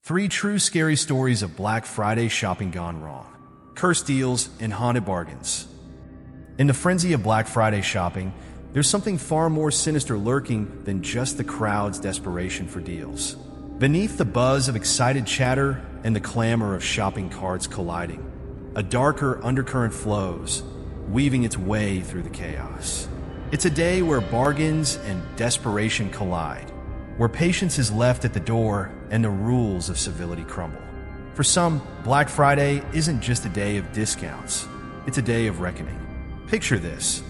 3 true scary stories of Black Friday shopping gone wrong. Cursed deals and haunted bargains. In the frenzy of Black Friday shopping, there's something far more sinister lurking than just the crowd's desperation for deals. Beneath the buzz of excited chatter and the clamor of shopping carts colliding, a darker undercurrent flows, weaving its way through the chaos. It's a day where bargains and desperation collide, where patience is left at the door and the rules of civility crumble. For some, Black Friday isn't just a day of discounts, it's a day of reckoning. Picture this.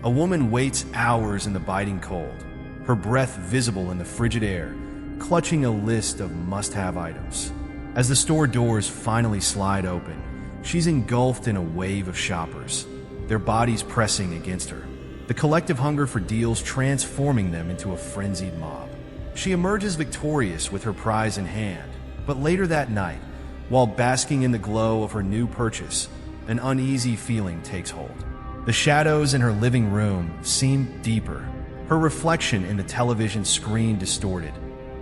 A woman waits hours in the biting cold, her breath visible in the frigid air, clutching a list of must-have items. As the store doors finally slide open, she's engulfed in a wave of shoppers, their bodies pressing against her, the collective hunger for deals transforming them into a frenzied mob. She emerges victorious with her prize in hand, but later that night, while basking in the glow of her new purchase, an uneasy feeling takes hold. The shadows in her living room seem deeper, her reflection in the television screen distorted,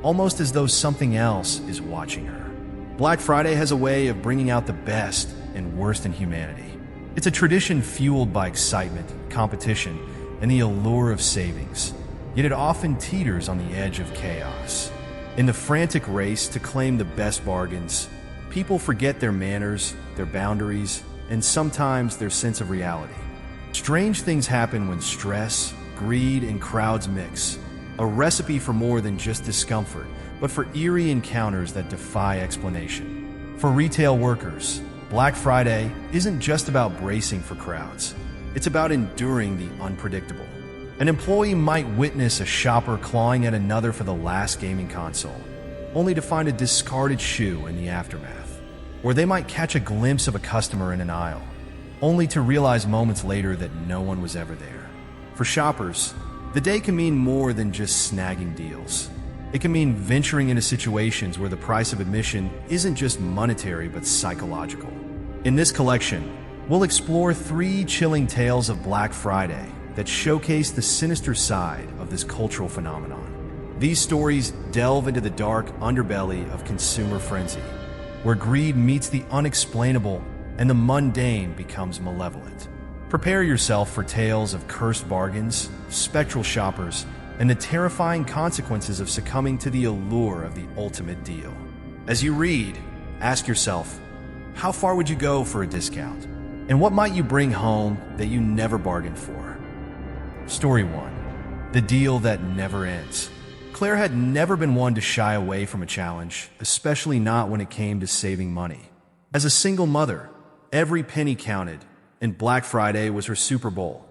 almost as though something else is watching her. Black Friday has a way of bringing out the best and worst in humanity. It's a tradition fueled by excitement, competition, and the allure of savings, yet it often teeters on the edge of chaos. In the frantic race to claim the best bargains, people forget their manners, their boundaries, and sometimes their sense of reality. Strange things happen when stress, greed, and crowds mix, a recipe for more than just discomfort, but for eerie encounters that defy explanation. For retail workers, Black Friday isn't just about bracing for crowds. It's about enduring the unpredictable. An employee might witness a shopper clawing at another for the last gaming console, only to find a discarded shoe in the aftermath. Or they might catch a glimpse of a customer in an aisle, only to realize moments later that no one was ever there. For shoppers, the day can mean more than just snagging deals. It can mean venturing into situations where the price of admission isn't just monetary but psychological. In this collection, we'll explore 3 chilling tales of Black Friday that showcase the sinister side of this cultural phenomenon. These stories delve into the dark underbelly of consumer frenzy, where greed meets the unexplainable and the mundane becomes malevolent. Prepare yourself for tales of cursed bargains, spectral shoppers, and the terrifying consequences of succumbing to the allure of the ultimate deal. As you read, ask yourself, how far would you go for a discount? And what might you bring home that you never bargained for? Story 1. The deal that never ends. Claire had never been one to shy away from a challenge, especially not when it came to saving money. As a single mother, every penny counted, and Black Friday was her Super Bowl,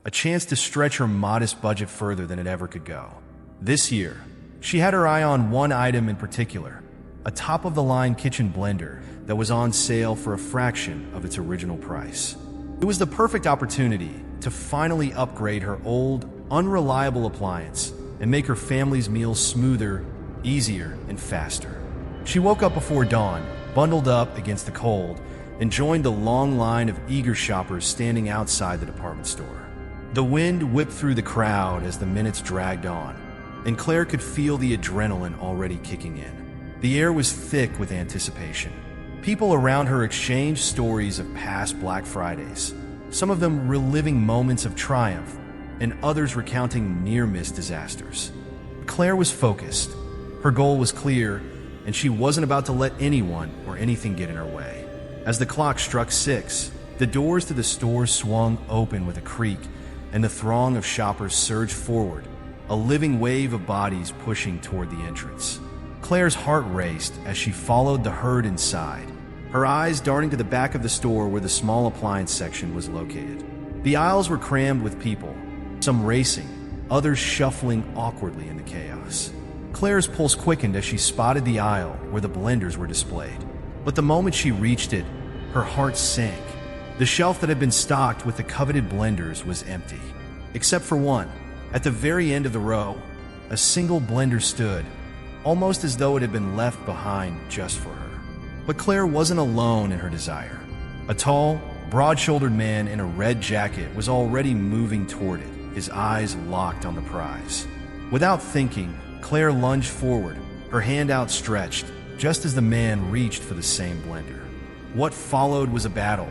a chance to stretch her modest budget further than it ever could go. This year, she had her eye on one item in particular, a top-of-the-line kitchen blender that was on sale for a fraction of its original price. It was the perfect opportunity to finally upgrade her old, unreliable appliance and make her family's meals smoother, easier, and faster. She woke up before dawn, bundled up against the cold, and joined the long line of eager shoppers standing outside the department store. The wind whipped through the crowd as the minutes dragged on, and Claire could feel the adrenaline already kicking in. The air was thick with anticipation. People around her exchanged stories of past Black Fridays, some of them reliving moments of triumph, and others recounting near-miss disasters. Claire was focused. Her goal was clear, and she wasn't about to let anyone or anything get in her way. As the clock struck 6, the doors to the store swung open with a creak, and the throng of shoppers surged forward, a living wave of bodies pushing toward the entrance. Claire's heart raced as she followed the herd inside, her eyes darting to the back of the store where the small appliance section was located. The aisles were crammed with people, some racing, others shuffling awkwardly in the chaos. Claire's pulse quickened as she spotted the aisle where the blenders were displayed. But the moment she reached it, her heart sank. The shelf that had been stocked with the coveted blenders was empty, except for one. At the very end of the row, a single blender stood, almost as though it had been left behind just for her. But Claire wasn't alone in her desire. A tall, broad-shouldered man in a red jacket was already moving toward it, his eyes locked on the prize. Without thinking, Claire lunged forward, her hand outstretched, just as the man reached for the same blender. What followed was a battle,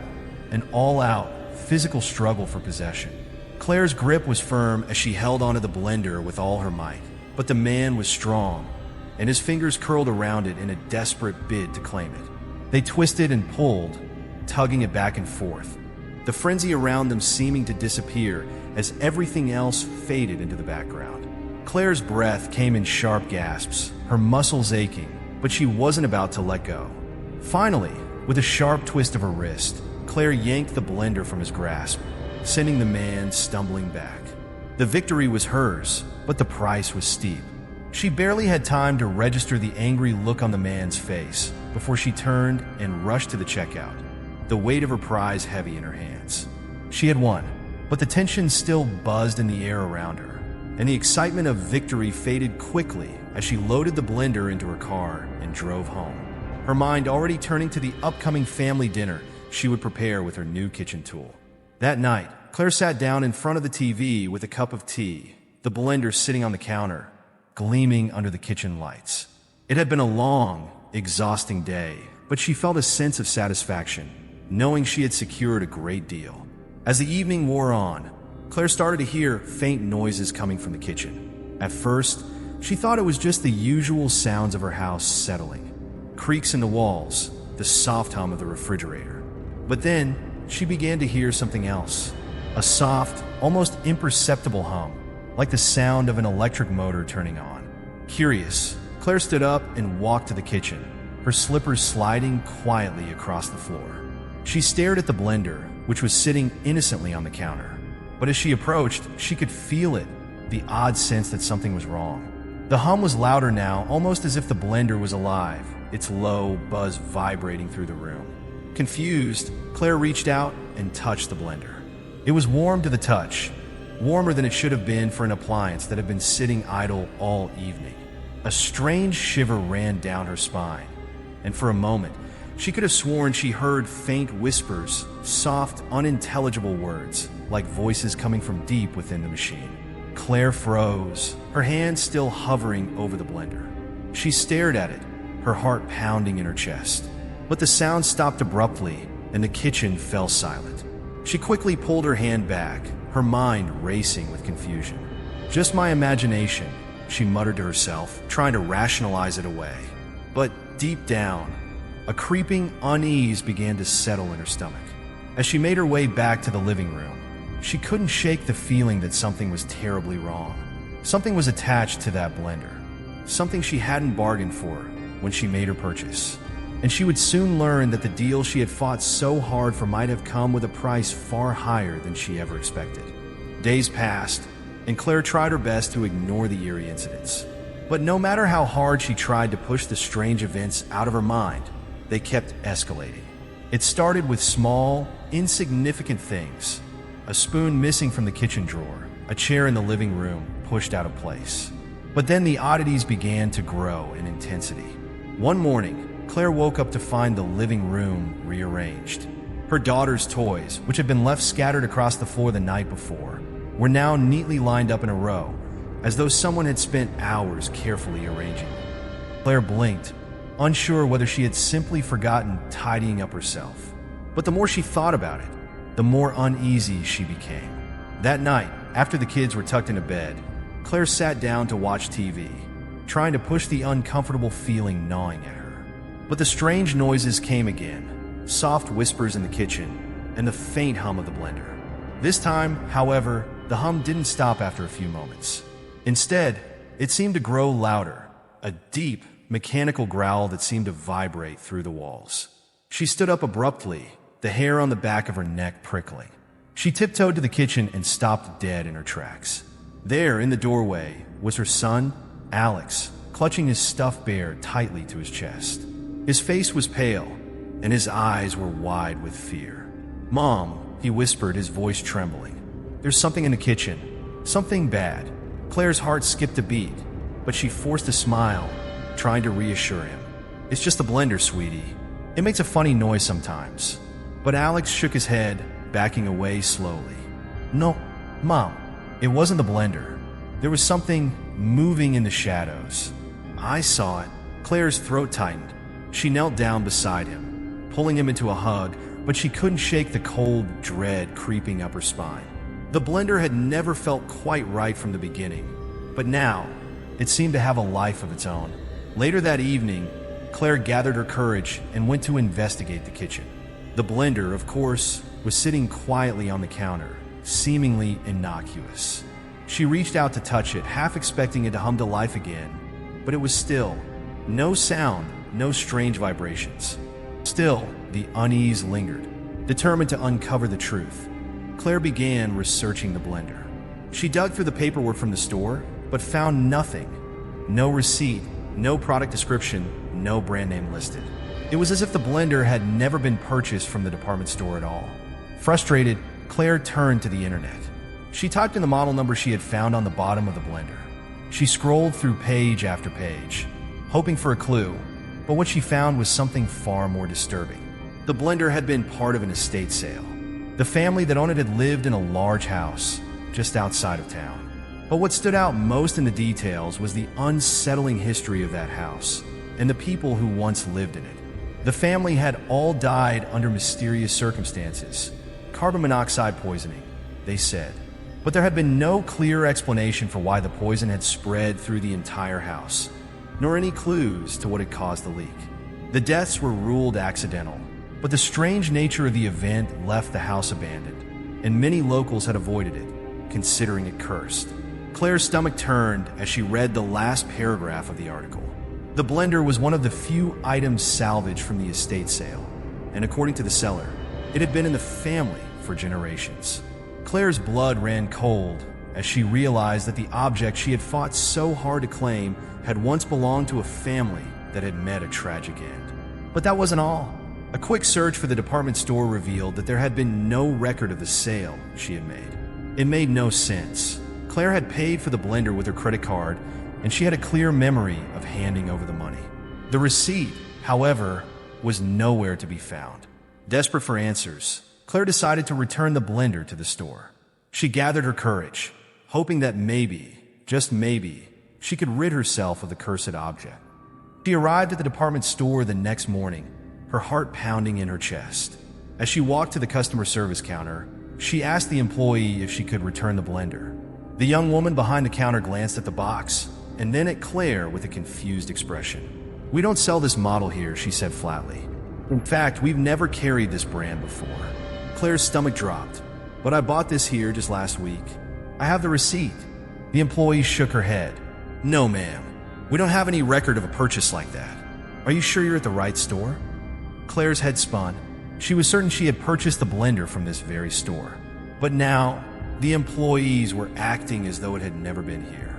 an all-out, physical struggle for possession. Claire's grip was firm as she held onto the blender with all her might, but the man was strong, and his fingers curled around it in a desperate bid to claim it. They twisted and pulled, tugging it back and forth, the frenzy around them seeming to disappear as everything else faded into the background. Claire's breath came in sharp gasps, her muscles aching, but she wasn't about to let go. Finally, with a sharp twist of her wrist, Claire yanked the blender from his grasp, sending the man stumbling back. The victory was hers, but the price was steep. She barely had time to register the angry look on the man's face before she turned and rushed to the checkout, the weight of her prize heavy in her hands. She had won, but the tension still buzzed in the air around her, and the excitement of victory faded quickly as she loaded the blender into her car and drove home, her mind already turning to the upcoming family dinner she would prepare with her new kitchen tool. That night, Claire sat down in front of the TV with a cup of tea, the blender sitting on the counter, gleaming under the kitchen lights. It had been a long, exhausting day, but she felt a sense of satisfaction, knowing she had secured a great deal. As the evening wore on, Claire started to hear faint noises coming from the kitchen. At first, she thought it was just the usual sounds of her house settling, creaks in the walls, the soft hum of the refrigerator. But then, she began to hear something else, a soft, almost imperceptible hum, like the sound of an electric motor turning on. Curious, Claire stood up and walked to the kitchen, her slippers sliding quietly across the floor. She stared at the blender, which was sitting innocently on the counter. But as she approached, she could feel it, the odd sense that something was wrong. The hum was louder now, almost as if the blender was alive, its low buzz vibrating through the room. Confused, Claire reached out and touched the blender. It was warm to the touch, warmer than it should have been for an appliance that had been sitting idle all evening. A strange shiver ran down her spine, and for a moment, she could have sworn she heard faint whispers, soft, unintelligible words, like voices coming from deep within the machine. Claire froze, her hand still hovering over the blender. She stared at it, her heart pounding in her chest. But the sound stopped abruptly, and the kitchen fell silent. She quickly pulled her hand back, her mind racing with confusion. "Just my imagination," she muttered to herself, trying to rationalize it away. But deep down, a creeping unease began to settle in her stomach. As she made her way back to the living room, she couldn't shake the feeling that something was terribly wrong. Something was attached to that blender, something she hadn't bargained for when she made her purchase. And she would soon learn that the deal she had fought so hard for might have come with a price far higher than she ever expected. Days passed, and Claire tried her best to ignore the eerie incidents. But no matter how hard she tried to push the strange events out of her mind, they kept escalating. It started with small, insignificant things. A spoon missing from the kitchen drawer, a chair in the living room pushed out of place. But then the oddities began to grow in intensity. One morning, Claire woke up to find the living room rearranged. Her daughter's toys, which had been left scattered across the floor the night before, were now neatly lined up in a row, as though someone had spent hours carefully arranging them. Claire blinked, unsure whether she had simply forgotten tidying up herself. But the more she thought about it, the more uneasy she became. That night, after the kids were tucked into bed, Claire sat down to watch TV, trying to push the uncomfortable feeling gnawing at her. But the strange noises came again, soft whispers in the kitchen, and the faint hum of the blender. This time, however, the hum didn't stop after a few moments. Instead, it seemed to grow louder, a deep, mechanical growl that seemed to vibrate through the walls. She stood up abruptly, the hair on the back of her neck prickling. She tiptoed to the kitchen and stopped dead in her tracks. There, in the doorway, was her son, Alex, clutching his stuffed bear tightly to his chest. His face was pale, and his eyes were wide with fear. "Mom," he whispered, his voice trembling. "There's something in the kitchen. Something bad." Claire's heart skipped a beat, but she forced a smile, trying to reassure him. "It's just the blender, sweetie. It makes a funny noise sometimes." But Alex shook his head, backing away slowly. "No, Mom, it wasn't the blender. There was something moving in the shadows. I saw it." Claire's throat tightened, She knelt down beside him, pulling him into a hug, but she couldn't shake the cold dread creeping up her spine. The blender had never felt quite right from the beginning, but now it seemed to have a life of its own. Later that evening, Claire gathered her courage and went to investigate the kitchen. The blender, of course, was sitting quietly on the counter, seemingly innocuous. She reached out to touch it, half expecting it to hum to life again, but it was still. No sound, no strange vibrations. Still, the unease lingered. Determined to uncover the truth, Claire began researching the blender. She dug through the paperwork from the store, but found nothing. No receipt, no product description, no brand name listed. It was as if the blender had never been purchased from the department store at all. Frustrated, Claire turned to the internet. She typed in the model number she had found on the bottom of the blender. She scrolled through page after page, hoping for a clue, but what she found was something far more disturbing. The blender had been part of an estate sale. The family that owned it had lived in a large house just outside of town. But what stood out most in the details was the unsettling history of that house and the people who once lived in it. The family had all died under mysterious circumstances. Carbon monoxide poisoning, they said. But there had been no clear explanation for why the poison had spread through the entire house, nor any clues to what had caused the leak. The deaths were ruled accidental, but the strange nature of the event left the house abandoned, and many locals had avoided it, considering it cursed. Claire's stomach turned as she read the last paragraph of the article. The blender was one of the few items salvaged from the estate sale, and according to the seller, it had been in the family for generations. Claire's blood ran cold as she realized that the object she had fought so hard to claim had once belonged to a family that had met a tragic end. But that wasn't all. A quick search for the department store revealed that there had been no record of the sale she had made. It made no sense. Claire had paid for the blender with her credit card, and she had a clear memory of handing over the money. The receipt, however, was nowhere to be found. Desperate for answers, Claire decided to return the blender to the store. She gathered her courage, hoping that maybe, just maybe, she could rid herself of the cursed object. She arrived at the department store the next morning, her heart pounding in her chest. As she walked to the customer service counter, she asked the employee if she could return the blender. The young woman behind the counter glanced at the box, and then at Claire with a confused expression. "We don't sell this model here," she said flatly. "In fact, we've never carried this brand before." Claire's stomach dropped. "But I bought this here just last week. I have the receipt." The employee shook her head. "No, ma'am. We don't have any record of a purchase like that. Are you sure you're at the right store?" Claire's head spun. She was certain she had purchased the blender from this very store. But now, the employees were acting as though it had never been here.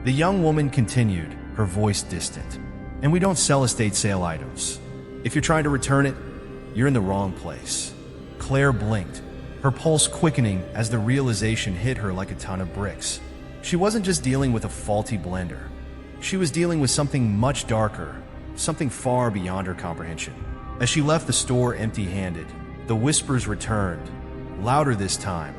The young woman continued, her voice distant. "And we don't sell estate sale items. If you're trying to return it, you're in the wrong place." Claire blinked, her pulse quickening as the realization hit her like a ton of bricks. She wasn't just dealing with a faulty blender. She was dealing with something much darker, something far beyond her comprehension. As she left the store empty-handed, the whispers returned, louder this time,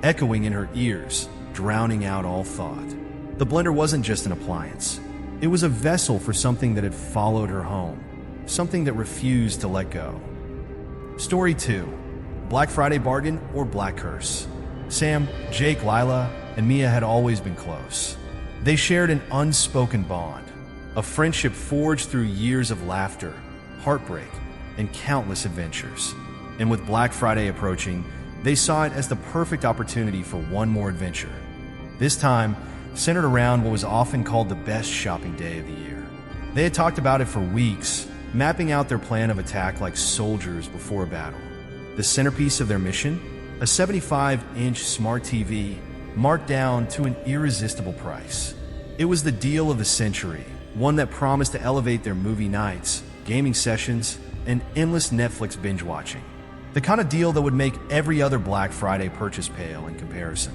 echoing in her ears, drowning out all thought. The blender wasn't just an appliance. It was a vessel for something that had followed her home, something that refused to let go. Story 2. Black Friday Bargain or Black Curse. Sam, Jake, Lila, and Mia had always been close. They shared an unspoken bond, a friendship forged through years of laughter, heartbreak, and countless adventures. And with Black Friday approaching, they saw it as the perfect opportunity for one more adventure. This time, centered around what was often called the best shopping day of the year. They had talked about it for weeks, mapping out their plan of attack like soldiers before a battle. The centerpiece of their mission? A 75-inch smart TV marked down to an irresistible price. It was the deal of the century, one that promised to elevate their movie nights, gaming sessions, and endless Netflix binge-watching. The kind of deal that would make every other Black Friday purchase pale in comparison.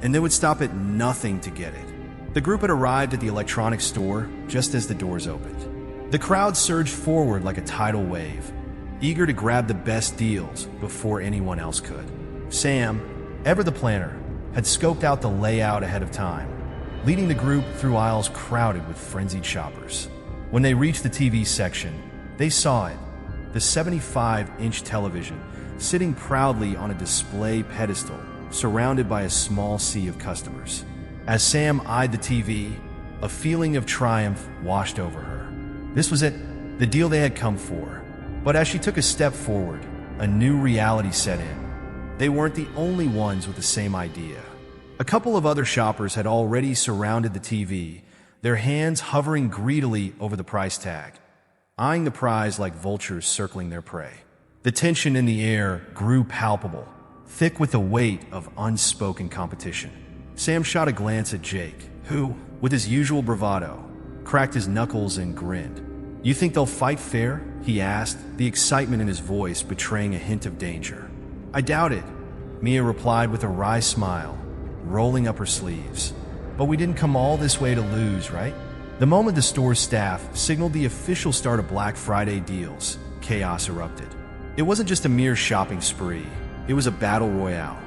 And they would stop at nothing to get it. The group had arrived at the electronics store just as the doors opened. The crowd surged forward like a tidal wave, eager to grab the best deals before anyone else could. Sam, ever the planner, had scoped out the layout ahead of time, leading the group through aisles crowded with frenzied shoppers. When they reached the TV section, They saw it, the 75-inch television, sitting proudly on a display pedestal, surrounded by a small sea of customers. As Sam eyed the TV, a feeling of triumph washed over her. This was it, the deal they had come for. But as she took a step forward, a new reality set in. They weren't the only ones with the same idea. A couple of other shoppers had already surrounded the TV, their hands hovering greedily over the price tag, eyeing the prize like vultures circling their prey. The tension in the air grew palpable, thick with the weight of unspoken competition. Sam shot a glance at Jake, who, with his usual bravado, cracked his knuckles and grinned. "You think they'll fight fair?" he asked, the excitement in his voice betraying a hint of danger. "I doubt it," Mia replied with a wry smile, rolling up her sleeves. "But we didn't come all this way to lose, right?" The moment the store's staff signaled the official start of Black Friday deals, chaos erupted. It wasn't just a mere shopping spree, it was a battle royale.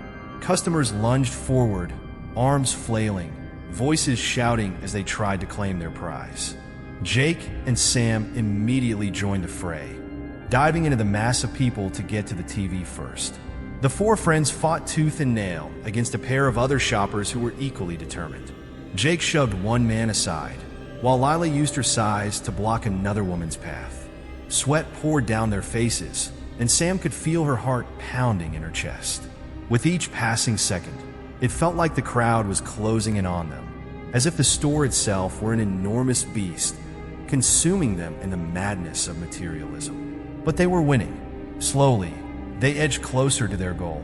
Customers lunged forward, arms flailing, voices shouting as they tried to claim their prize. Jake and Sam immediately joined the fray, diving into the mass of people to get to the TV first. The four friends fought tooth and nail against a pair of other shoppers who were equally determined. Jake shoved one man aside, while Lila used her size to block another woman's path. Sweat poured down their faces, and Sam could feel her heart pounding in her chest. With each passing second, it felt like the crowd was closing in on them, as if the store itself were an enormous beast, consuming them in the madness of materialism. But they were winning. Slowly, they edged closer to their goal,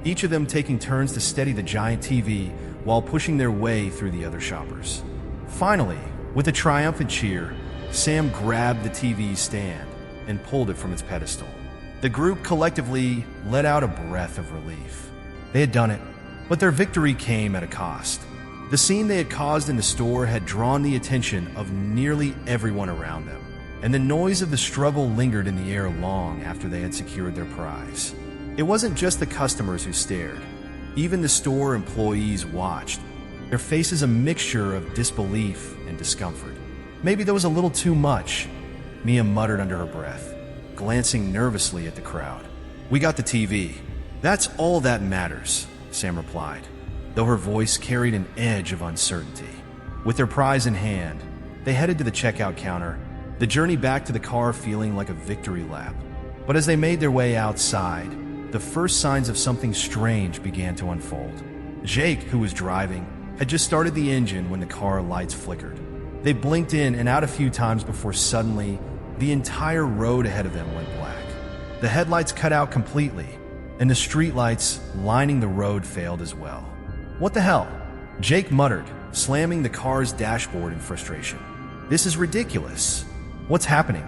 each of them taking turns to steady the giant TV while pushing their way through the other shoppers. Finally, with a triumphant cheer, Sam grabbed the TV stand and pulled it from its pedestal. The group collectively let out a breath of relief. They had done it, but their victory came at a cost. The scene they had caused in the store had drawn the attention of nearly everyone around them, and the noise of the struggle lingered in the air long after they had secured their prize. It wasn't just the customers who stared. Even the store employees watched, their faces a mixture of disbelief and discomfort. "Maybe that was a little too much," Mia muttered under her breath, glancing nervously at the crowd. "We got the TV. That's all that matters," Sam replied, though her voice carried an edge of uncertainty. With their prize in hand, they headed to the checkout counter, the journey back to the car feeling like a victory lap. But as they made their way outside, the first signs of something strange began to unfold. Jake, who was driving, had just started the engine when the car lights flickered. They blinked in and out a few times before suddenly, the entire road ahead of them went black. The headlights cut out completely, and the streetlights lining the road failed as well. "What the hell?" Jake muttered, slamming the car's dashboard in frustration. "This is ridiculous. What's happening?"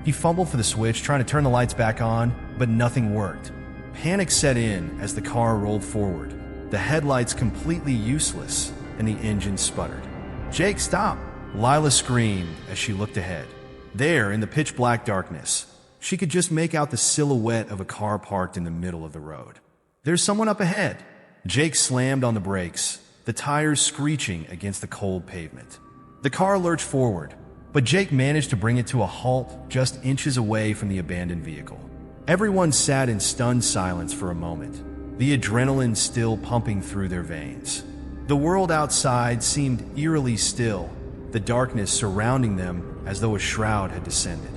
He fumbled for the switch, trying to turn the lights back on, but nothing worked. Panic set in as the car rolled forward, the headlights completely useless, and the engine sputtered. "Jake, stop!" Lila screamed as she looked ahead. There, in the pitch-black darkness, she could just make out the silhouette of a car parked in the middle of the road. "There's someone up ahead!" Jake slammed on the brakes, the tires screeching against the cold pavement. The car lurched forward, but Jake managed to bring it to a halt just inches away from the abandoned vehicle. Everyone sat in stunned silence for a moment, the adrenaline still pumping through their veins. The world outside seemed eerily still, the darkness surrounding them as though a shroud had descended.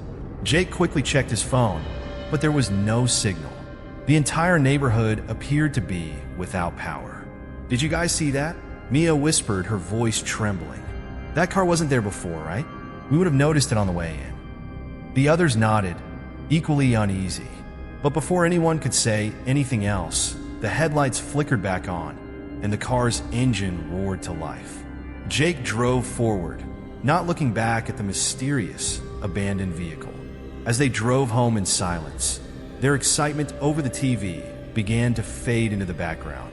Jake quickly checked his phone, but there was no signal. The entire neighborhood appeared to be without power. "Did you guys see that?" Mia whispered, her voice trembling. "That car wasn't there before, right? We would have noticed it on the way in." The others nodded, equally uneasy. But before anyone could say anything else, the headlights flickered back on, and the car's engine roared to life. Jake drove forward, not looking back at the mysterious, abandoned vehicle. As they drove home in silence, their excitement over the TV began to fade into the background,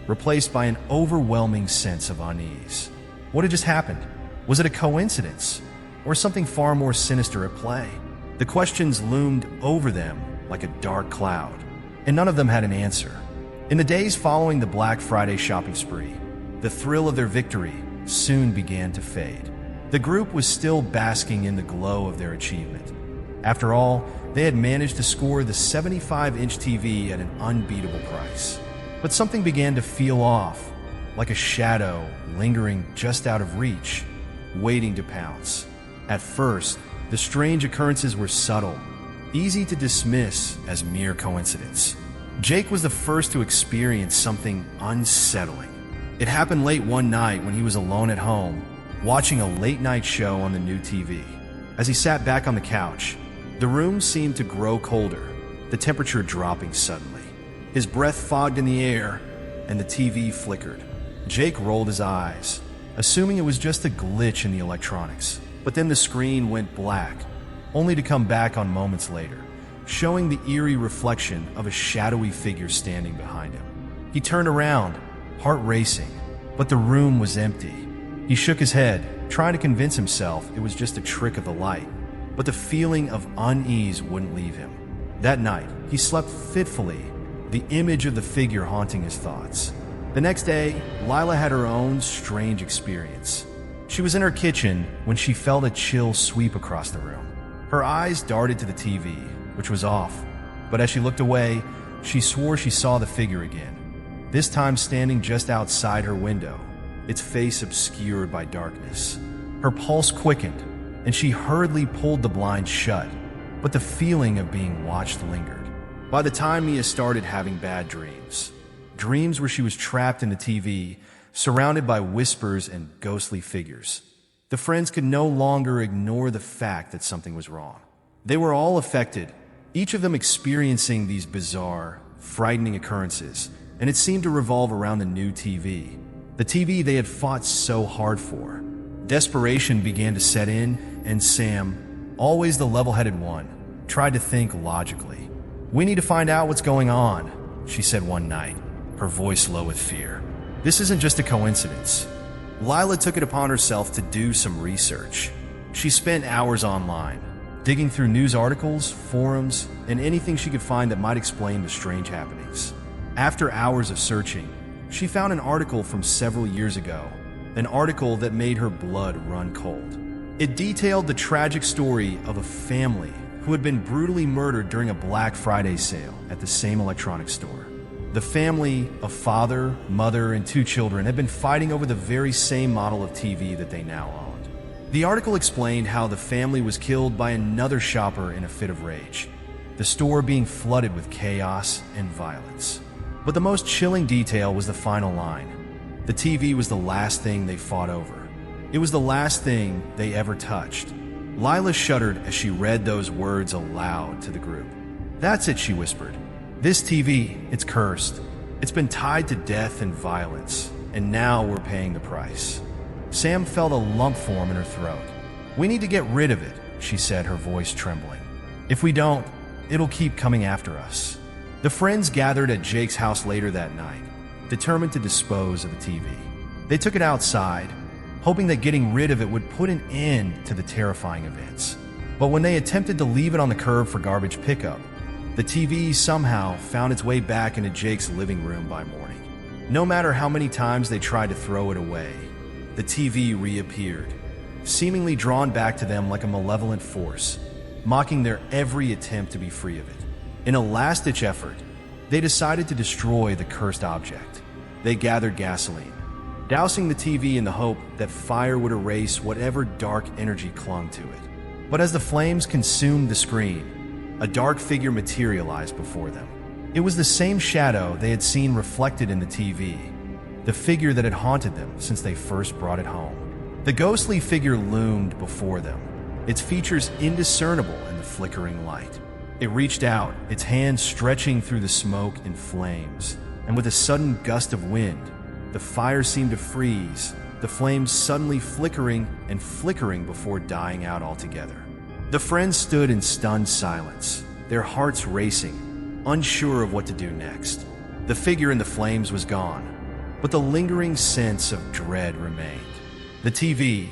replaced by an overwhelming sense of unease. What had just happened? Was it a coincidence, or something far more sinister at play? The questions loomed over them like a dark cloud, and none of them had an answer. In the days following the Black Friday shopping spree, the thrill of their victory soon began to fade. The group was still basking in the glow of their achievement, After all, they had managed to score the 75-inch TV at an unbeatable price. But something began to feel off, like a shadow lingering just out of reach, waiting to pounce. At first, the strange occurrences were subtle, easy to dismiss as mere coincidence. Jake was the first to experience something unsettling. It happened late one night when he was alone at home, watching a late-night show on the new TV. As he sat back on the couch, the room seemed to grow colder, the temperature dropping suddenly. His breath fogged in the air, and the TV flickered. Jake rolled his eyes, assuming it was just a glitch in the electronics. But then the screen went black, only to come back on moments later, showing the eerie reflection of a shadowy figure standing behind him. He turned around, heart racing, but the room was empty. He shook his head, trying to convince himself it was just a trick of the light, but the feeling of unease wouldn't leave him. That night, he slept fitfully, the image of the figure haunting his thoughts. The next day, Lila had her own strange experience. She was in her kitchen when she felt a chill sweep across the room. Her eyes darted to the TV, which was off, but as she looked away, she swore she saw the figure again, this time standing just outside her window, its face obscured by darkness. Her pulse quickened, and she hurriedly pulled the blinds shut, but the feeling of being watched lingered. By the time Mia started having bad dreams where she was trapped in the TV, surrounded by whispers and ghostly figures, the friends could no longer ignore the fact that something was wrong. They were all affected, each of them experiencing these bizarre, frightening occurrences, and it seemed to revolve around the new TV. The TV they had fought so hard for. Desperation began to set in, and Sam, always the level-headed one, tried to think logically. "We need to find out what's going on," she said one night, her voice low with fear. "This isn't just a coincidence." Lila took it upon herself to do some research. She spent hours online, digging through news articles, forums, and anything she could find that might explain the strange happenings. After hours of searching, she found an article from several years ago, an article that made her blood run cold. It detailed the tragic story of a family who had been brutally murdered during a Black Friday sale at the same electronics store. The family, a father, mother, and 2 children, had been fighting over the very same model of TV that they now owned. The article explained how the family was killed by another shopper in a fit of rage, the store being flooded with chaos and violence. But the most chilling detail was the final line. The TV was the last thing they fought over. It was the last thing they ever touched. Lila shuddered as she read those words aloud to the group. "That's it," she whispered. "This TV, it's cursed. It's been tied to death and violence, and now we're paying the price." Sam felt a lump form in her throat. "We need to get rid of it," she said, her voice trembling. "If we don't, it'll keep coming after us." The friends gathered at Jake's house later that night, determined to dispose of the TV. They took it outside, hoping that getting rid of it would put an end to the terrifying events. But when they attempted to leave it on the curb for garbage pickup, the TV somehow found its way back into Jake's living room by morning. No matter how many times they tried to throw it away, the TV reappeared, seemingly drawn back to them like a malevolent force, mocking their every attempt to be free of it. In a last-ditch effort, they decided to destroy the cursed object. They gathered gasoline, dousing the TV in the hope that fire would erase whatever dark energy clung to it. But as the flames consumed the screen, a dark figure materialized before them. It was the same shadow they had seen reflected in the TV, the figure that had haunted them since they first brought it home. The ghostly figure loomed before them, its features indiscernible in the flickering light. It reached out, its hand stretching through the smoke and flames, and with a sudden gust of wind, the fire seemed to freeze, the flames suddenly flickering and flickering before dying out altogether. The friends stood in stunned silence, their hearts racing, unsure of what to do next. The figure in the flames was gone, but the lingering sense of dread remained. The TV,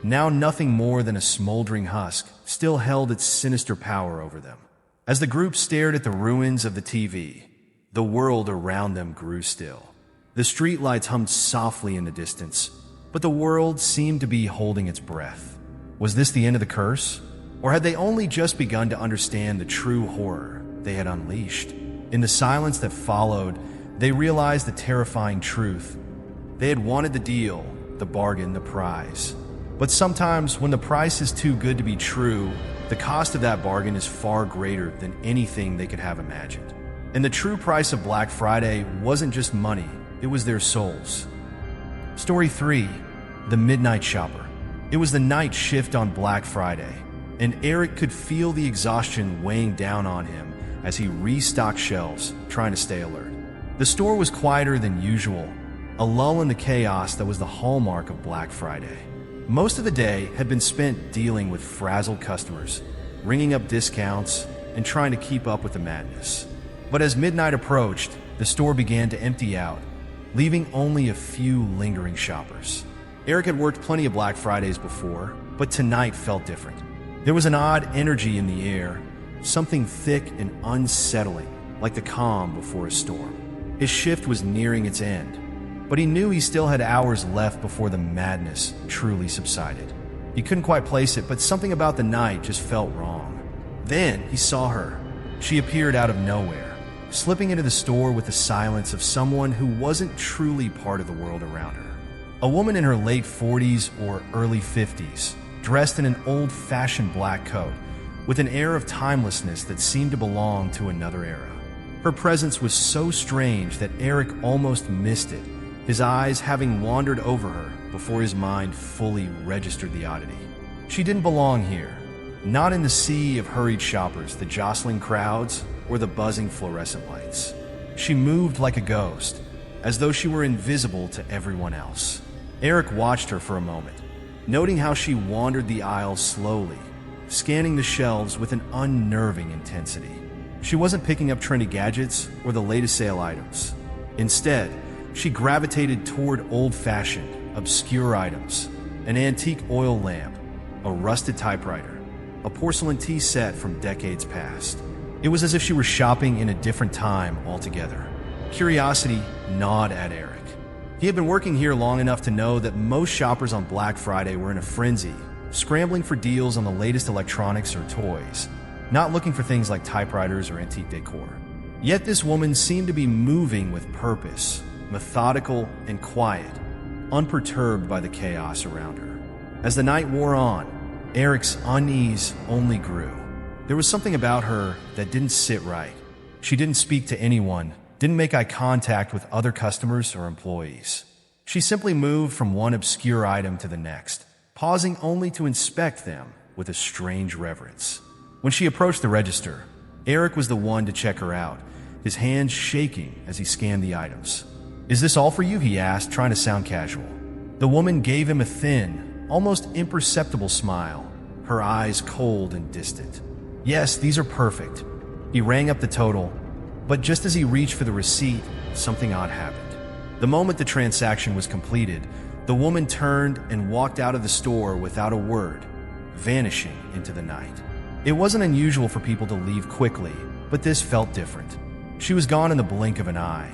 now nothing more than a smoldering husk, still held its sinister power over them. As the group stared at the ruins of the TV, the world around them grew still. The streetlights hummed softly in the distance, but the world seemed to be holding its breath. Was this the end of the curse? Or had they only just begun to understand the true horror they had unleashed? In the silence that followed, they realized the terrifying truth. They had wanted the deal, the bargain, the prize. But sometimes when the price is too good to be true, the cost of that bargain is far greater than anything they could have imagined. And the true price of Black Friday wasn't just money, it was their souls. Story 3. The Midnight Shopper. It was the night shift on Black Friday, and Eric could feel the exhaustion weighing down on him as he restocked shelves, trying to stay alert. The store was quieter than usual, a lull in the chaos that was the hallmark of Black Friday. Most of the day had been spent dealing with frazzled customers, ringing up discounts, and trying to keep up with the madness. But as midnight approached, the store began to empty out, leaving only a few lingering shoppers. Eric had worked plenty of Black Fridays before, but tonight felt different. There was an odd energy in the air, something thick and unsettling, like the calm before a storm. His shift was nearing its end, but he knew he still had hours left before the madness truly subsided. He couldn't quite place it, but something about the night just felt wrong. Then he saw her. She appeared out of nowhere, slipping into the store with the silence of someone who wasn't truly part of the world around her. A woman in her late 40s or early 50s, dressed in an old-fashioned black coat, with an air of timelessness that seemed to belong to another era. Her presence was so strange that Eric almost missed it, his eyes having wandered over her before his mind fully registered the oddity. She didn't belong here, not in the sea of hurried shoppers, the jostling crowds, or the buzzing fluorescent lights. She moved like a ghost, as though she were invisible to everyone else. Eric watched her for a moment, noting how she wandered the aisles slowly, scanning the shelves with an unnerving intensity. She wasn't picking up trendy gadgets or the latest sale items. Instead, she gravitated toward old-fashioned, obscure items, an antique oil lamp, a rusted typewriter, a porcelain tea set from decades past. It was as if she were shopping in a different time altogether. Curiosity gnawed at Eric. He had been working here long enough to know that most shoppers on Black Friday were in a frenzy, scrambling for deals on the latest electronics or toys, not looking for things like typewriters or antique decor. Yet this woman seemed to be moving with purpose, methodical and quiet, unperturbed by the chaos around her. As the night wore on, Eric's unease only grew. There was something about her that didn't sit right. She didn't speak to anyone, didn't make eye contact with other customers or employees. She simply moved from one obscure item to the next, pausing only to inspect them with a strange reverence. When she approached the register, Eric was the one to check her out, his hands shaking as he scanned the items. "Is this all for you?" he asked, trying to sound casual. The woman gave him a thin, almost imperceptible smile, her eyes cold and distant. "Yes, these are perfect." He rang up the total, but just as he reached for the receipt, something odd happened. The moment the transaction was completed, the woman turned and walked out of the store without a word, vanishing into the night. It wasn't unusual for people to leave quickly, but this felt different. She was gone in the blink of an eye,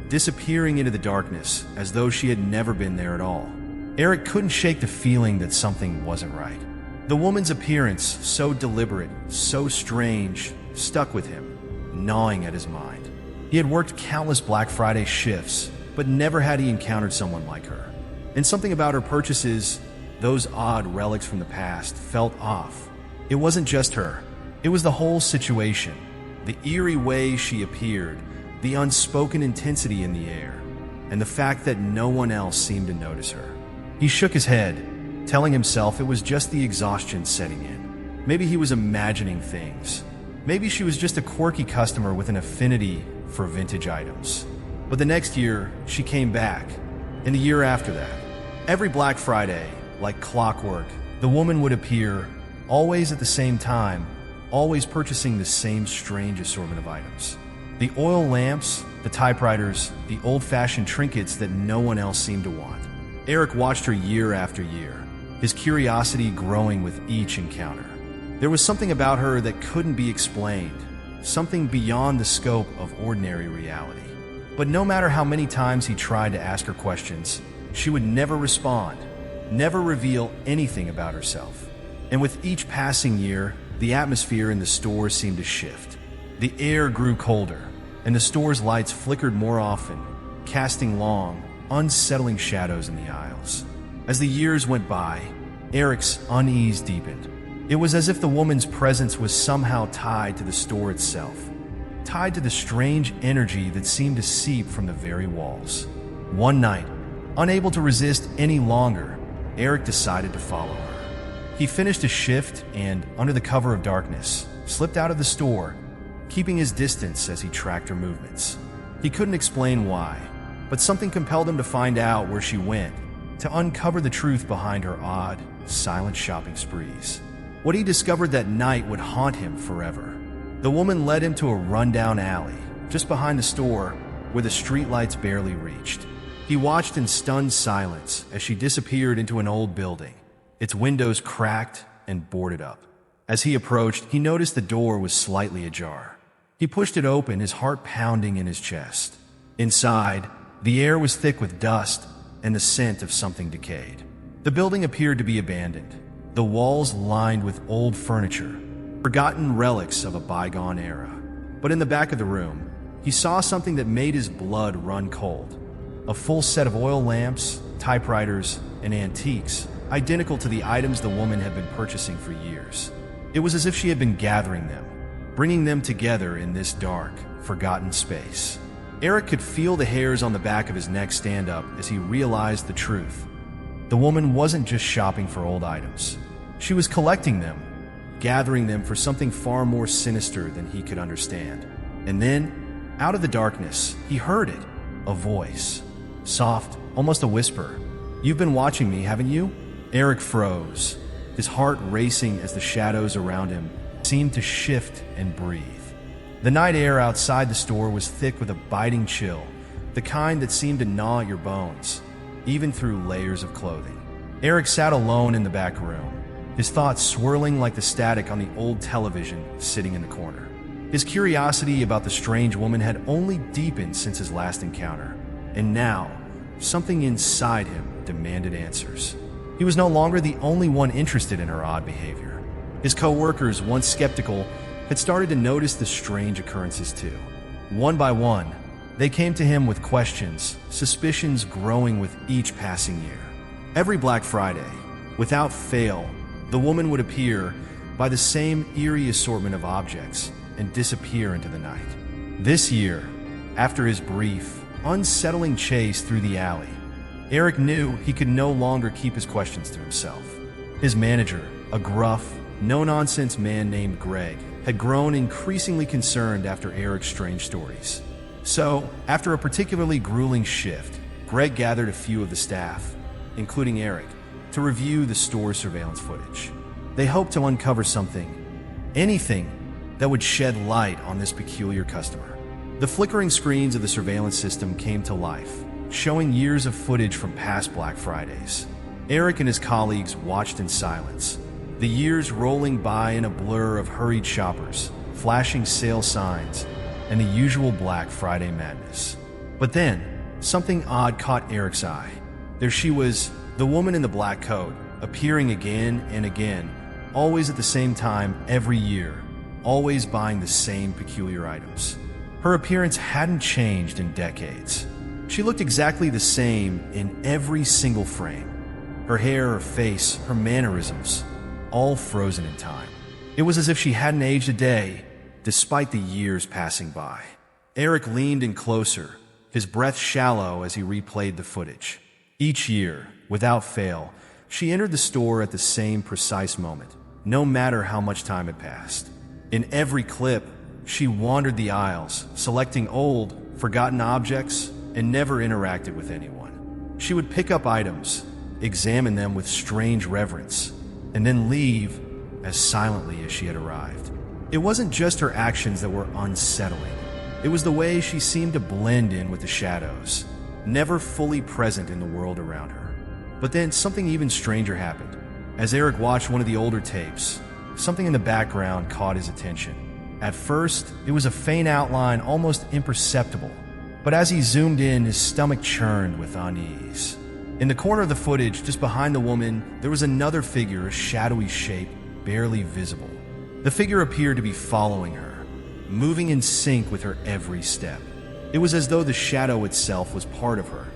disappearing into the darkness as though she had never been there at all. Eric couldn't shake the feeling that something wasn't right. The woman's appearance, so deliberate, so strange, stuck with him, gnawing at his mind. He had worked countless Black Friday shifts, but never had he encountered someone like her. And something about her purchases, those odd relics from the past, felt off. It wasn't just her. It was the whole situation. The eerie way she appeared, the unspoken intensity in the air, and the fact that no one else seemed to notice her. He shook his head, telling himself it was just the exhaustion setting in. Maybe he was imagining things. Maybe she was just a quirky customer with an affinity for vintage items. But the next year, she came back, and the year after that. Every Black Friday, like clockwork, the woman would appear, always at the same time, always purchasing the same strange assortment of items. The oil lamps, the typewriters, the old-fashioned trinkets that no one else seemed to want. Eric watched her year after year, his curiosity growing with each encounter. There was something about her that couldn't be explained, something beyond the scope of ordinary reality. But no matter how many times he tried to ask her questions, she would never respond, never reveal anything about herself. And with each passing year, the atmosphere in the store seemed to shift. The air grew colder, and the store's lights flickered more often, casting long, unsettling shadows in the aisles. As the years went by, Eric's unease deepened. It was as if the woman's presence was somehow tied to the store itself, tied to the strange energy that seemed to seep from the very walls. One night, unable to resist any longer, Eric decided to follow her. He finished a shift and, under the cover of darkness, slipped out of the store, keeping his distance as he tracked her movements. He couldn't explain why, but something compelled him to find out where she went, to uncover the truth behind her odd, silent shopping sprees. What he discovered that night would haunt him forever. The woman led him to a rundown alley, just behind the store, where the streetlights barely reached. He watched in stunned silence as she disappeared into an old building, its windows cracked and boarded up. As he approached, he noticed the door was slightly ajar. He pushed it open, his heart pounding in his chest. Inside, the air was thick with dust and the scent of something decayed. The building appeared to be abandoned, the walls lined with old furniture, forgotten relics of a bygone era. But in the back of the room, he saw something that made his blood run cold. A full set of oil lamps, typewriters, and antiques, identical to the items the woman had been purchasing for years. It was as if she had been gathering them, bringing them together in this dark, forgotten space. Eric could feel the hairs on the back of his neck stand up as he realized the truth. The woman wasn't just shopping for old items. She was collecting them, gathering them for something far more sinister than he could understand. And then, out of the darkness, he heard it, a voice. Soft, almost a whisper. "You've been watching me, haven't you?" Eric froze, his heart racing as the shadows around him seemed to shift and breathe. The night air outside the store was thick with a biting chill, the kind that seemed to gnaw at your bones, even through layers of clothing. Eric sat alone in the back room, his thoughts swirling like the static on the old television sitting in the corner. His curiosity about the strange woman had only deepened since his last encounter, and now, something inside him demanded answers. He was no longer the only one interested in her odd behavior. His co-workers, once skeptical, had started to notice the strange occurrences too. One by one, they came to him with questions, suspicions growing with each passing year. Every Black Friday, without fail, the woman would appear by the same eerie assortment of objects and disappear into the night. This year, after his brief, unsettling chase through the alley, Eric knew he could no longer keep his questions to himself. His manager, a gruff, no-nonsense man named Greg, had grown increasingly concerned after Eric's strange stories. So, after a particularly grueling shift, Greg gathered a few of the staff, including Eric, to review the store's surveillance footage. They hoped to uncover something, anything, that would shed light on this peculiar customer. The flickering screens of the surveillance system came to life, showing years of footage from past Black Fridays. Eric and his colleagues watched in silence, the years rolling by in a blur of hurried shoppers, flashing sale signs, and the usual Black Friday madness. But then, something odd caught Eric's eye. There she was, the woman in the black coat, appearing again and again, always at the same time every year, always buying the same peculiar items. Her appearance hadn't changed in decades. She looked exactly the same in every single frame. Her hair, her face, her mannerisms, all frozen in time. It was as if she hadn't aged a day, despite the years passing by. Eric leaned in closer, his breath shallow as he replayed the footage. Each year, without fail, she entered the store at the same precise moment, no matter how much time had passed. In every clip, she wandered the aisles, selecting old, forgotten objects, and never interacted with anyone. She would pick up items, examine them with strange reverence, and then leave as silently as she had arrived. It wasn't just her actions that were unsettling. It was the way she seemed to blend in with the shadows, never fully present in the world around her. But then something even stranger happened. As Eric watched one of the older tapes, something in the background caught his attention. At first, it was a faint outline, almost imperceptible. But as he zoomed in, his stomach churned with unease. In the corner of the footage, just behind the woman, there was another figure, a shadowy shape, barely visible. The figure appeared to be following her, moving in sync with her every step. It was as though the shadow itself was part of her,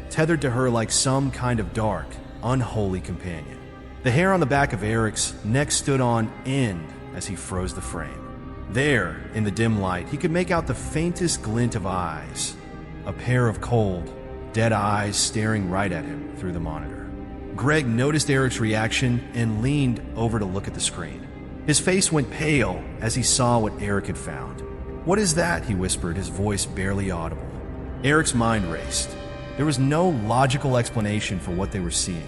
tethered to her like some kind of dark, unholy companion. The hair on the back of Eric's neck stood on end as he froze the frame. There, in the dim light, he could make out the faintest glint of eyes, a pair of cold, dead eyes staring right at him through the monitor. Greg noticed Eric's reaction and leaned over to look at the screen. His face went pale as he saw what Eric had found. "What is that?" he whispered, his voice barely audible. Eric's mind raced. There was no logical explanation for what they were seeing.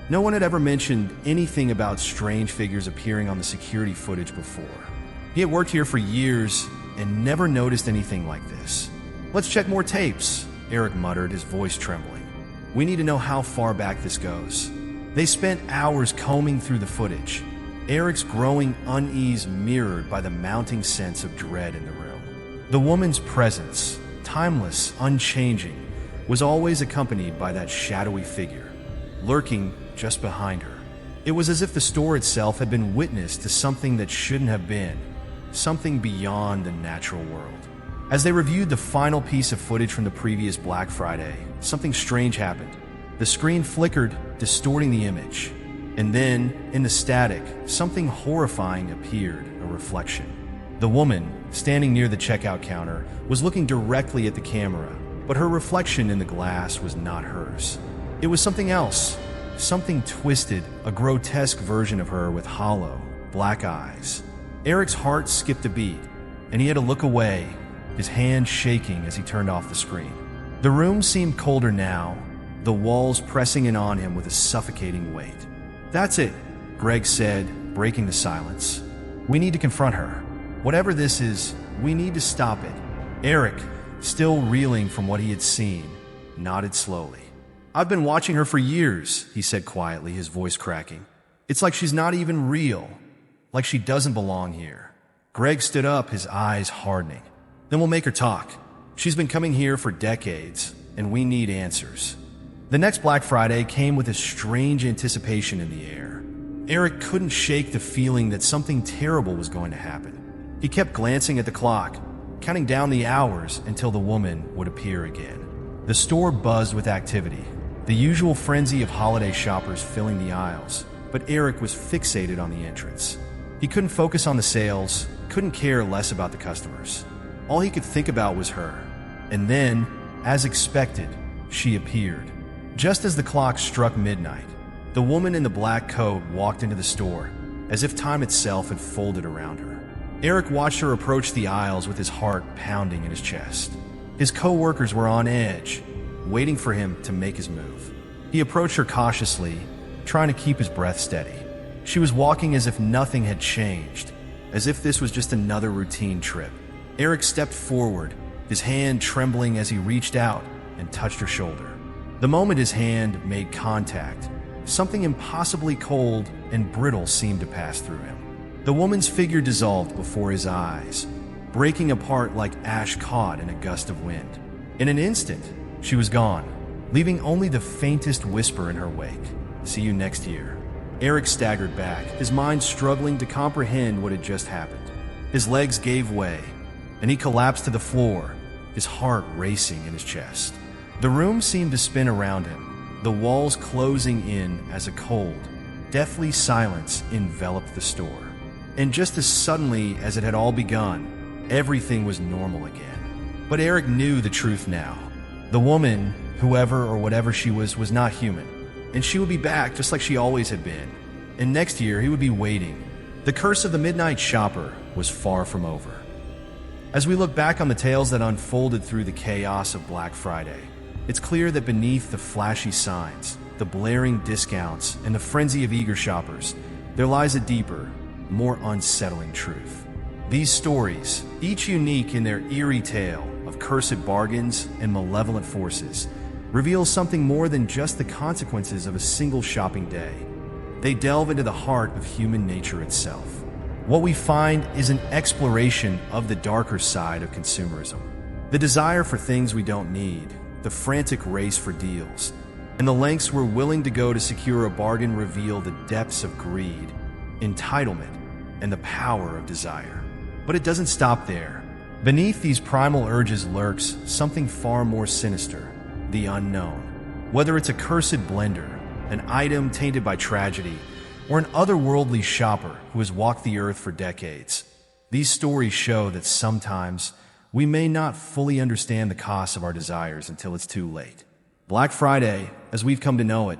No one had ever mentioned anything about strange figures appearing on the security footage before. He had worked here for years and never noticed anything like this. "Let's check more tapes," Eric muttered, his voice trembling. "We need to know how far back this goes." They spent hours combing through the footage, Eric's growing unease mirrored by the mounting sense of dread in the room. The woman's presence, timeless, unchanging, was always accompanied by that shadowy figure, lurking just behind her. It was as if the store itself had been witness to something that shouldn't have been, something beyond the natural world. As they reviewed the final piece of footage from the previous Black Friday, something strange happened. The screen flickered, distorting the image. And then, in the static, something horrifying appeared, a reflection. The woman, standing near the checkout counter, was looking directly at the camera, but her reflection in the glass was not hers. It was something else, something twisted, a grotesque version of her with hollow, black eyes. Eric's heart skipped a beat, and he had to look away, his hand shaking as he turned off the screen. The room seemed colder now, the walls pressing in on him with a suffocating weight. "That's it," Greg said, breaking the silence. "We need to confront her. Whatever this is, we need to stop it." Eric, still reeling from what he had seen, nodded slowly. "I've been watching her for years," he said quietly, his voice cracking. "It's like she's not even real, like she doesn't belong here." Greg stood up, his eyes hardening. "Then we'll make her talk. She's been coming here for decades, and we need answers." The next Black Friday came with a strange anticipation in the air. Eric couldn't shake the feeling that something terrible was going to happen. He kept glancing at the clock, counting down the hours until the woman would appear again. The store buzzed with activity, the usual frenzy of holiday shoppers filling the aisles, but Eric was fixated on the entrance. He couldn't focus on the sales, couldn't care less about the customers. All he could think about was her. And then, as expected, she appeared. Just as the clock struck midnight, the woman in the black coat walked into the store, as if time itself had folded around her. Eric watched her approach the aisles with his heart pounding in his chest. His co-workers were on edge, waiting for him to make his move. He approached her cautiously, trying to keep his breath steady. She was walking as if nothing had changed, as if this was just another routine trip. Eric stepped forward, his hand trembling as he reached out and touched her shoulder. The moment his hand made contact, something impossibly cold and brittle seemed to pass through him. The woman's figure dissolved before his eyes, breaking apart like ash caught in a gust of wind. In an instant, she was gone, leaving only the faintest whisper in her wake. "See you next year." Eric staggered back, his mind struggling to comprehend what had just happened. His legs gave way, and he collapsed to the floor, his heart racing in his chest. The room seemed to spin around him, the walls closing in as a cold, deathly silence enveloped the store. And just as suddenly as it had all begun, everything was normal again. But Eric knew the truth now. The woman, whoever or whatever she was not human, and she would be back just like she always had been. And next year he would be waiting. The curse of the midnight shopper was far from over. As we look back on the tales that unfolded through the chaos of Black Friday, it's clear that beneath the flashy signs, the blaring discounts, and the frenzy of eager shoppers, there lies a deeper, more unsettling truth. These stories, each unique in their eerie tale of cursed bargains and malevolent forces, reveal something more than just the consequences of a single shopping day. They delve into the heart of human nature itself. What we find is an exploration of the darker side of consumerism. The desire for things we don't need, the frantic race for deals, and the lengths we're willing to go to secure a bargain reveal the depths of greed, entitlement, and the power of desire. But it doesn't stop there. Beneath these primal urges lurks something far more sinister, the unknown. Whether it's a cursed blender, an item tainted by tragedy, or an otherworldly shopper who has walked the earth for decades, these stories show that sometimes we may not fully understand the cost of our desires until it's too late. Black Friday, as we've come to know it,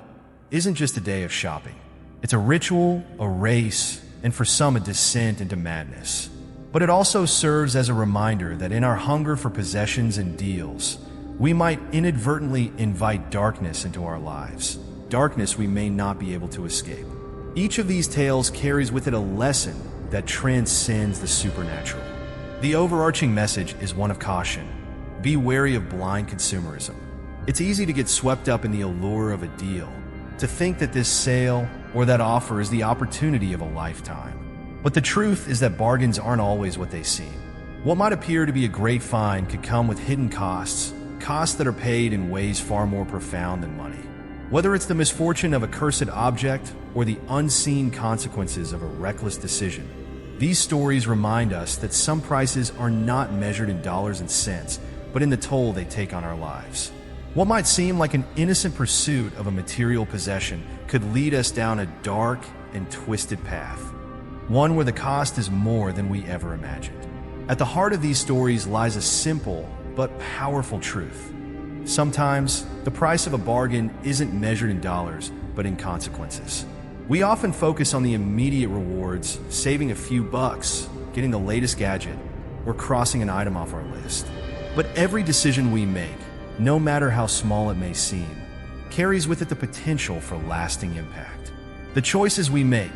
isn't just a day of shopping. It's a ritual, a race, and for some a descent into madness. But it also serves as a reminder that in our hunger for possessions and deals, we might inadvertently invite darkness into our lives, darkness we may not be able to escape. Each of these tales carries with it a lesson that transcends the supernatural. The overarching message is one of caution. Be wary of blind consumerism. It's easy to get swept up in the allure of a deal, to think that this sale or that offer is the opportunity of a lifetime. But the truth is that bargains aren't always what they seem. What might appear to be a great find could come with hidden costs, costs that are paid in ways far more profound than money. Whether it's the misfortune of a cursed object or the unseen consequences of a reckless decision, these stories remind us that some prices are not measured in dollars and cents, but in the toll they take on our lives. What might seem like an innocent pursuit of a material possession could lead us down a dark and twisted path, one where the cost is more than we ever imagined. At the heart of these stories lies a simple but powerful truth. Sometimes, the price of a bargain isn't measured in dollars, but in consequences. We often focus on the immediate rewards, saving a few bucks, getting the latest gadget, or crossing an item off our list. But every decision we make, no matter how small it may seem, carries with it the potential for lasting impact. The choices we make,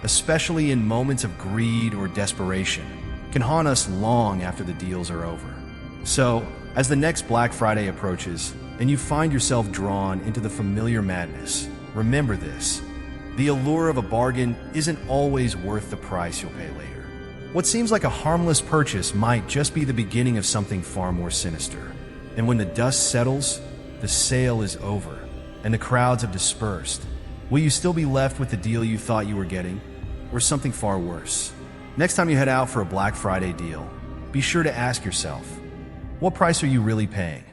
especially in moments of greed or desperation, can haunt us long after the deals are over. So, as the next Black Friday approaches and you find yourself drawn into the familiar madness, remember this: the allure of a bargain isn't always worth the price you'll pay later. What seems like a harmless purchase might just be the beginning of something far more sinister. And when the dust settles, the sale is over, and the crowds have dispersed, will you still be left with the deal you thought you were getting, or something far worse? Next time you head out for a Black Friday deal, be sure to ask yourself, what price are you really paying?